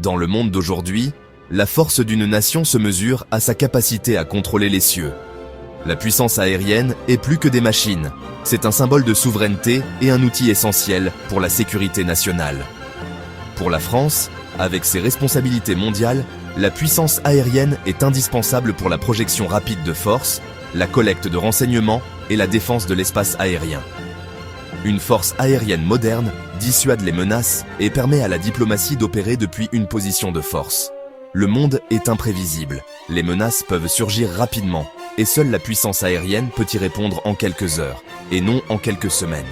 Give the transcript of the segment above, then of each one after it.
Dans le monde d'aujourd'hui, la force d'une nation se mesure à sa capacité à contrôler les cieux. La puissance aérienne est plus que des machines. C'est un symbole de souveraineté et un outil essentiel pour la sécurité nationale. Pour la France, avec ses responsabilités mondiales, la puissance aérienne est indispensable pour la projection rapide de forces, la collecte de renseignements et la défense de l'espace aérien. Une force aérienne moderne dissuade les menaces et permet à la diplomatie d'opérer depuis une position de force. Le monde est imprévisible, les menaces peuvent surgir rapidement, et seule la puissance aérienne peut y répondre en quelques heures, et non en quelques semaines.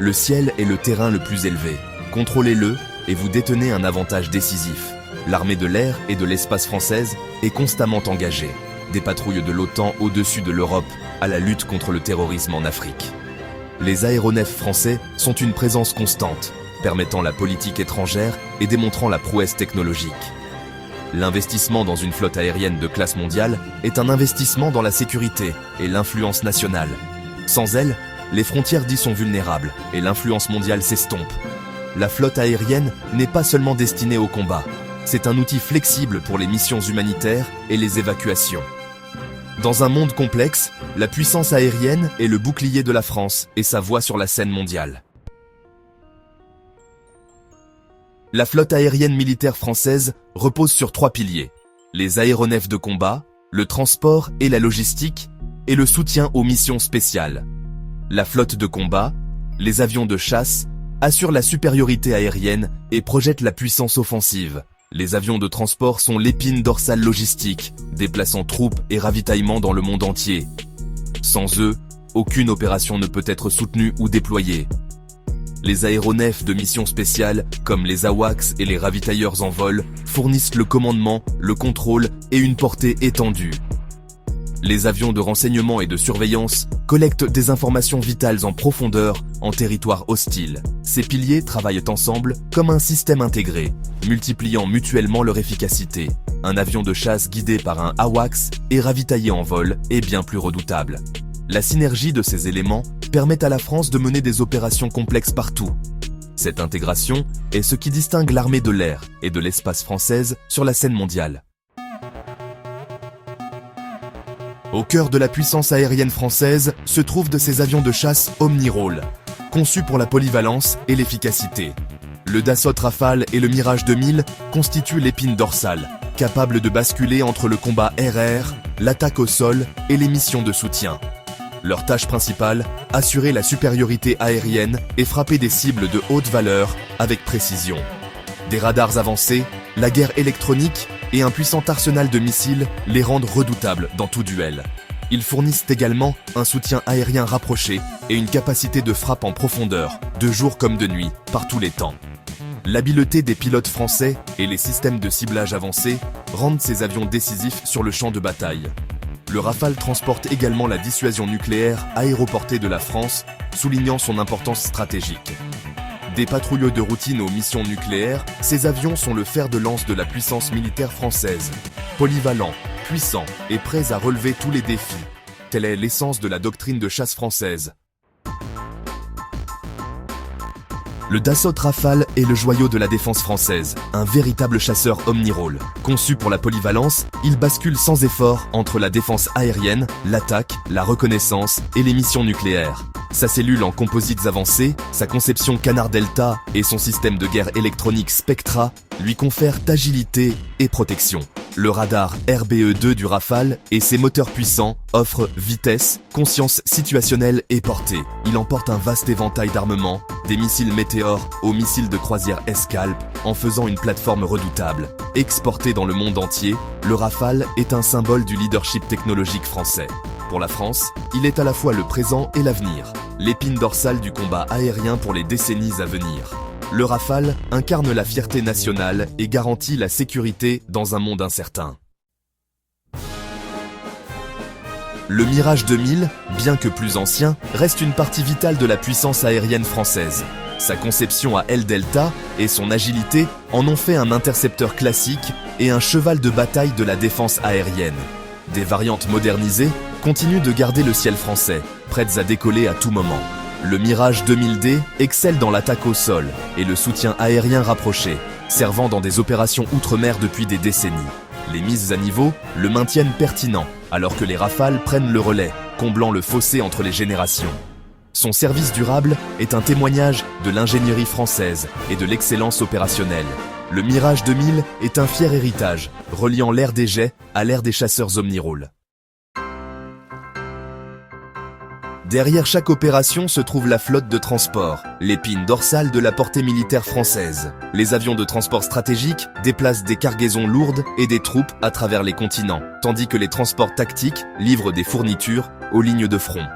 Le ciel est le terrain le plus élevé, contrôlez-le et vous détenez un avantage décisif. L'armée de l'air et de l'espace française est constamment engagée, des patrouilles de l'OTAN au-dessus de l'Europe à la lutte contre le terrorisme en Afrique. Les aéronefs français sont une présence constante, permettant la politique étrangère et démontrant la prouesse technologique. L'investissement dans une flotte aérienne de classe mondiale est un investissement dans la sécurité et l'influence nationale. Sans elle, les frontières d'y sont vulnérables et l'influence mondiale s'estompe. La flotte aérienne n'est pas seulement destinée au combat, c'est un outil flexible pour les missions humanitaires et les évacuations. Dans un monde complexe, la puissance aérienne est le bouclier de la France et sa voix sur la scène mondiale. La flotte aérienne militaire française repose sur 3 piliers: les aéronefs de combat, le transport et la logistique, et le soutien aux missions spéciales. La flotte de combat, les avions de chasse, assure la supériorité aérienne et projette la puissance offensive. Les avions de transport sont l'épine dorsale logistique, déplaçant troupes et ravitaillements dans le monde entier. Sans eux, aucune opération ne peut être soutenue ou déployée. Les aéronefs de mission spéciale, comme les AWACS et les ravitailleurs en vol, fournissent le commandement, le contrôle et une portée étendue. Les avions de renseignement et de surveillance collectent des informations vitales en profondeur, en territoire hostile. Ces piliers travaillent ensemble comme un système intégré, multipliant mutuellement leur efficacité. Un avion de chasse guidé par un AWACS et ravitaillé en vol est bien plus redoutable. La synergie de ces éléments permet à la France de mener des opérations complexes partout. Cette intégration est ce qui distingue l'armée de l'air et de l'espace française sur la scène mondiale. Au cœur de la puissance aérienne française se trouvent de ces avions de chasse Omnirole, conçus pour la polyvalence et l'efficacité. Le Dassault Rafale et le Mirage 2000 constituent l'épine dorsale, capable de basculer entre le combat air-air, l'attaque au sol et les missions de soutien. Leur tâche principale, assurer la supériorité aérienne et frapper des cibles de haute valeur avec précision. Des radars avancés, la guerre électronique et un puissant arsenal de missiles les rendent redoutables dans tout duel. Ils fournissent également un soutien aérien rapproché et une capacité de frappe en profondeur, de jour comme de nuit, par tous les temps. L'habileté des pilotes français et les systèmes de ciblage avancés rendent ces avions décisifs sur le champ de bataille. Le Rafale transporte également la dissuasion nucléaire aéroportée de la France, soulignant son importance stratégique. Des patrouilleurs de routine aux missions nucléaires, ces avions sont le fer de lance de la puissance militaire française. Polyvalents, puissants et prêts à relever tous les défis. Telle est l'essence de la doctrine de chasse française. Le Dassault Rafale est le joyau de la défense française, un véritable chasseur omnirole. Conçu pour la polyvalence, il bascule sans effort entre la défense aérienne, l'attaque, la reconnaissance et les missions nucléaires. Sa cellule en composites avancés, sa conception Canard Delta et son système de guerre électronique Spectra lui confèrent agilité et protection. Le radar RBE2 du Rafale et ses moteurs puissants offrent vitesse, conscience situationnelle et portée. Il emporte un vaste éventail d'armements, des missiles Météor aux missiles de croisière Escalp, en faisant une plateforme redoutable. Exporté dans le monde entier, le Rafale est un symbole du leadership technologique français. Pour la France, il est à la fois le présent et l'avenir, l'épine dorsale du combat aérien pour les décennies à venir. Le Rafale incarne la fierté nationale et garantit la sécurité dans un monde incertain. Le Mirage 2000, bien que plus ancien, reste une partie vitale de la puissance aérienne française. Sa conception à aile delta et son agilité en ont fait un intercepteur classique et un cheval de bataille de la défense aérienne. Des variantes modernisées continuent de garder le ciel français, prêtes à décoller à tout moment. Le Mirage 2000D excelle dans l'attaque au sol et le soutien aérien rapproché. servant dans des opérations outre-mer depuis des décennies. Les mises à niveau le maintiennent pertinent, alors que les Rafales prennent le relais, comblant le fossé entre les générations. Son service durable est un témoignage de l'ingénierie française et de l'excellence opérationnelle. Le Mirage 2000 est un fier héritage, reliant l'ère des jets à l'ère des chasseurs omnirôles. Derrière chaque opération se trouve la flotte de transport, l'épine dorsale de la portée militaire française. Les avions de transport stratégique déplacent des cargaisons lourdes et des troupes à travers les continents, tandis que les transports tactiques livrent des fournitures aux lignes de front.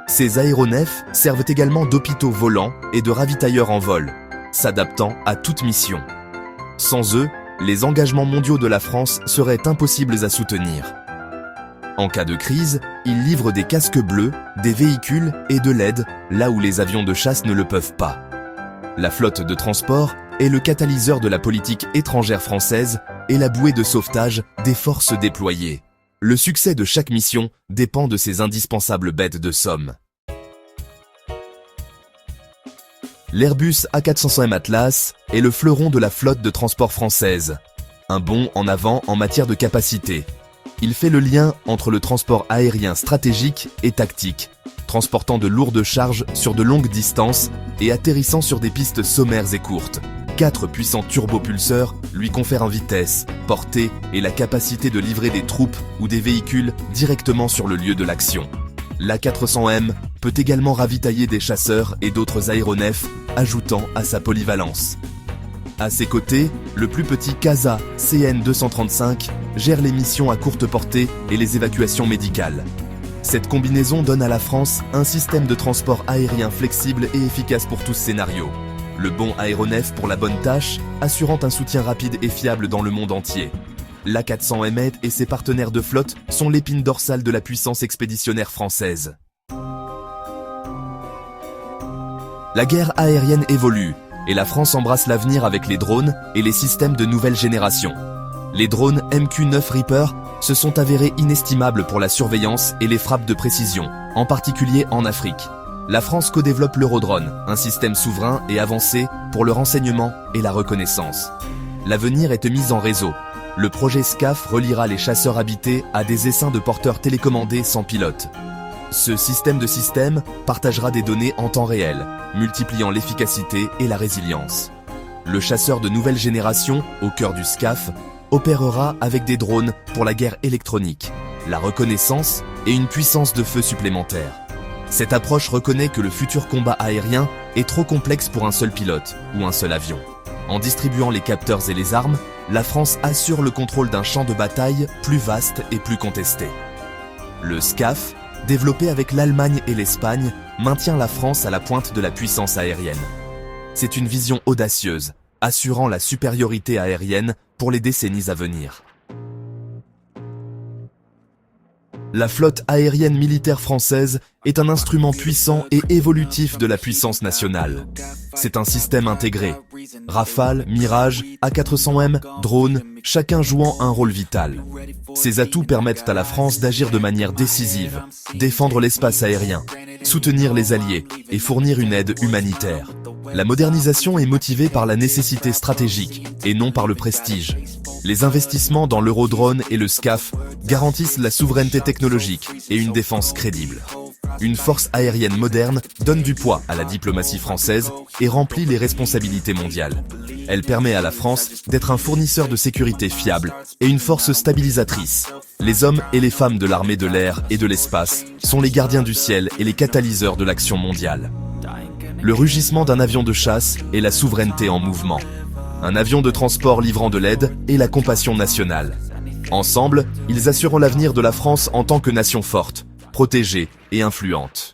Ces aéronefs servent également d'hôpitaux volants et de ravitailleurs en vol, s'adaptant à toute mission. Sans eux, les engagements mondiaux de la France seraient impossibles à soutenir. En cas de crise, ils livrent des casques bleus, des véhicules et de l'aide, là où les avions de chasse ne le peuvent pas. La flotte de transport est le catalyseur de la politique étrangère française et la bouée de sauvetage des forces déployées. Le succès de chaque mission dépend de ces indispensables bêtes de somme. L'Airbus A400M Atlas est le fleuron de la flotte de transport française. Un bond en avant en matière de capacité. Il fait le lien entre le transport aérien stratégique et tactique, transportant de lourdes charges sur de longues distances et atterrissant sur des pistes sommaires et courtes. 4 puissants turbopulseurs lui confèrent en vitesse, portée et la capacité de livrer des troupes ou des véhicules directement sur le lieu de l'action. L'A400M peut également ravitailler des chasseurs et d'autres aéronefs, ajoutant à sa polyvalence. À ses côtés, le plus petit CASA CN-235 gère les missions à courte portée et les évacuations médicales. Cette combinaison donne à la France un système de transport aérien flexible et efficace pour tous scénarios. Le bon aéronef pour la bonne tâche, assurant un soutien rapide et fiable dans le monde entier. L'A400M et ses partenaires de flotte sont l'épine dorsale de la puissance expéditionnaire française. La guerre aérienne évolue, et la France embrasse l'avenir avec les drones et les systèmes de nouvelle génération. Les drones MQ-9 Reaper se sont avérés inestimables pour la surveillance et les frappes de précision, en particulier en Afrique. La France co-développe l'Eurodrone, un système souverain et avancé pour le renseignement et la reconnaissance. L'avenir est mis en réseau. Le projet SCAF reliera les chasseurs habités à des essaims de porteurs télécommandés sans pilote. Ce système de systèmes partagera des données en temps réel, multipliant l'efficacité et la résilience. Le chasseur de nouvelle génération, au cœur du SCAF, opérera avec des drones pour la guerre électronique, la reconnaissance et une puissance de feu supplémentaire. Cette approche reconnaît que le futur combat aérien est trop complexe pour un seul pilote ou un seul avion. En distribuant les capteurs et les armes, la France assure le contrôle d'un champ de bataille plus vaste et plus contesté. Le SCAF, développé avec l'Allemagne et l'Espagne, maintient la France à la pointe de la puissance aérienne. C'est une vision audacieuse, assurant la supériorité aérienne pour les décennies à venir. La flotte aérienne militaire française est un instrument puissant et évolutif de la puissance nationale. C'est un système intégré. Rafale, Mirage, A400M, drones, chacun jouant un rôle vital. Ces atouts permettent à la France d'agir de manière décisive, défendre l'espace aérien, soutenir les alliés et fournir une aide humanitaire. La modernisation est motivée par la nécessité stratégique et non par le prestige. Les investissements dans l'Eurodrone et le SCAF garantissent la souveraineté technologique et une défense crédible. Une force aérienne moderne donne du poids à la diplomatie française et remplit les responsabilités mondiales. Elle permet à la France d'être un fournisseur de sécurité fiable et une force stabilisatrice. Les hommes et les femmes de l'armée de l'air et de l'espace sont les gardiens du ciel et les catalyseurs de l'action mondiale. Le rugissement d'un avion de chasse est la souveraineté en mouvement. Un avion de transport livrant de l'aide et la compassion nationale. Ensemble, ils assurent l'avenir de la France en tant que nation forte, protégée et influente.